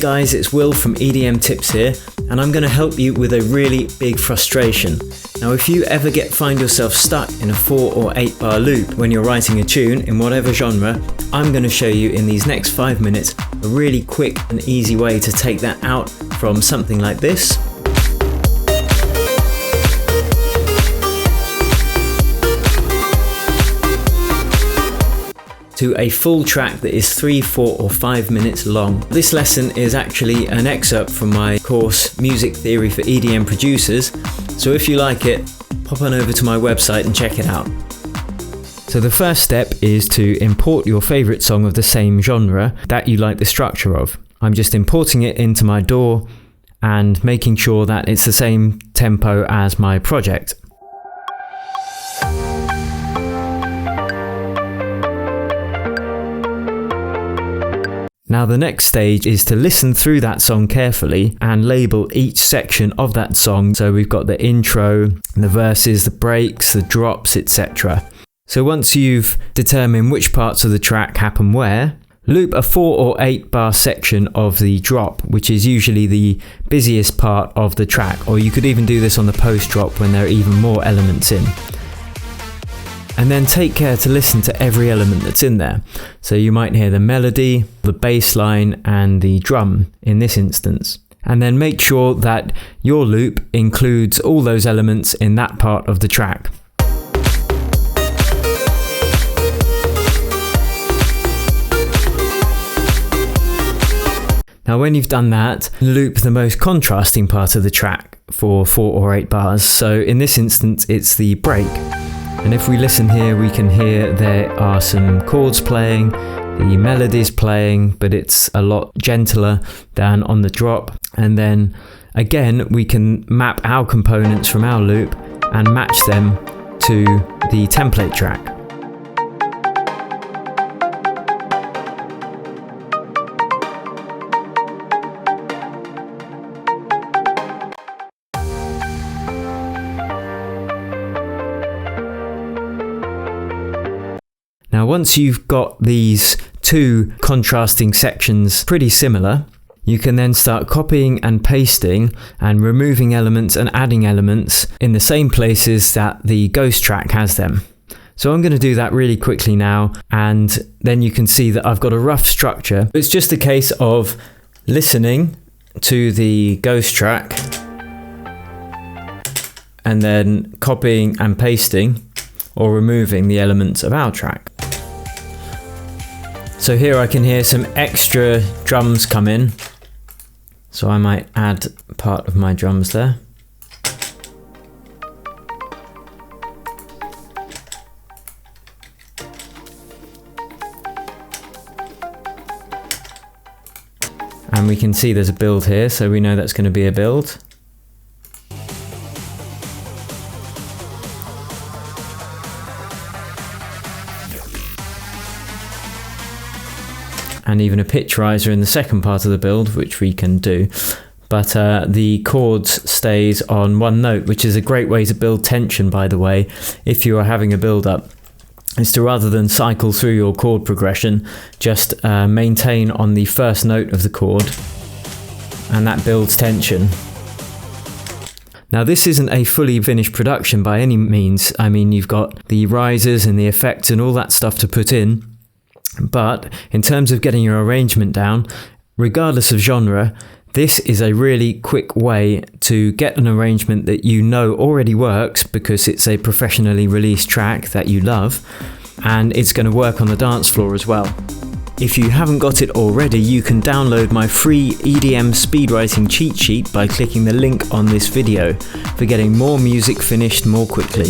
guys, it's Will from EDM Tips here, and I'm going to help you with a really big frustration. Now if you ever find yourself stuck in a 4 or 8 bar loop when you're writing a tune in whatever genre, I'm going to show you in these next 5 minutes a really quick and easy way to take that out from something like this to a full track that is 3, 4 or 5 minutes long. This lesson is actually an excerpt from my course Music Theory for EDM Producers, so if you like it, pop on over to my website and check it out. So the first step is to import your favourite song of the same genre that you like the structure of. I'm just importing it into my DAW and making sure that it's the same tempo as my project. Now the next stage is to listen through that song carefully and label each section of that song. So we've got the intro, the verses, the breaks, the drops, etc. So once you've determined which parts of the track happen where, loop a 4 or 8 bar section of the drop, which is usually the busiest part of the track, or you could even do this on the post drop when there are even more elements in. And then take care to listen to every element that's in there. So you might hear the melody, the bass line and the drum in this instance. And then make sure that your loop includes all those elements in that part of the track. Now when you've done that, loop the most contrasting part of the track for 4 or 8 bars. So in this instance it's the break. And if we listen here, we can hear there are some chords playing, the melody's playing, but it's a lot gentler than on the drop. And then again, we can map our components from our loop and match them to the template track. Now once you've got these two contrasting sections pretty similar, you can then start copying and pasting and removing elements and adding elements in the same places that the ghost track has them. So I'm going to do that really quickly now, and then you can see that I've got a rough structure. It's just a case of listening to the ghost track and then copying and pasting or removing the elements of our track. So here I can hear some extra drums come in, so I might add part of my drums there. And we can see there's a build here, so we know that's going to be a build. And even a pitch riser in the second part of the build, which we can do. But the chords stays on one note, which is a great way to build tension, by the way, if you are having a build-up, is to, rather than cycle through your chord progression, just maintain on the first note of the chord, and that builds tension. Now this isn't a fully finished production by any means. I mean, you've got the risers and the effects and all that stuff to put in. But in terms of getting your arrangement down, regardless of genre, this is a really quick way to get an arrangement that you know already works because it's a professionally released track that you love, and it's going to work on the dance floor as well. If you haven't got it already, you can download my free EDM speedwriting cheat sheet by clicking the link on this video for getting more music finished more quickly.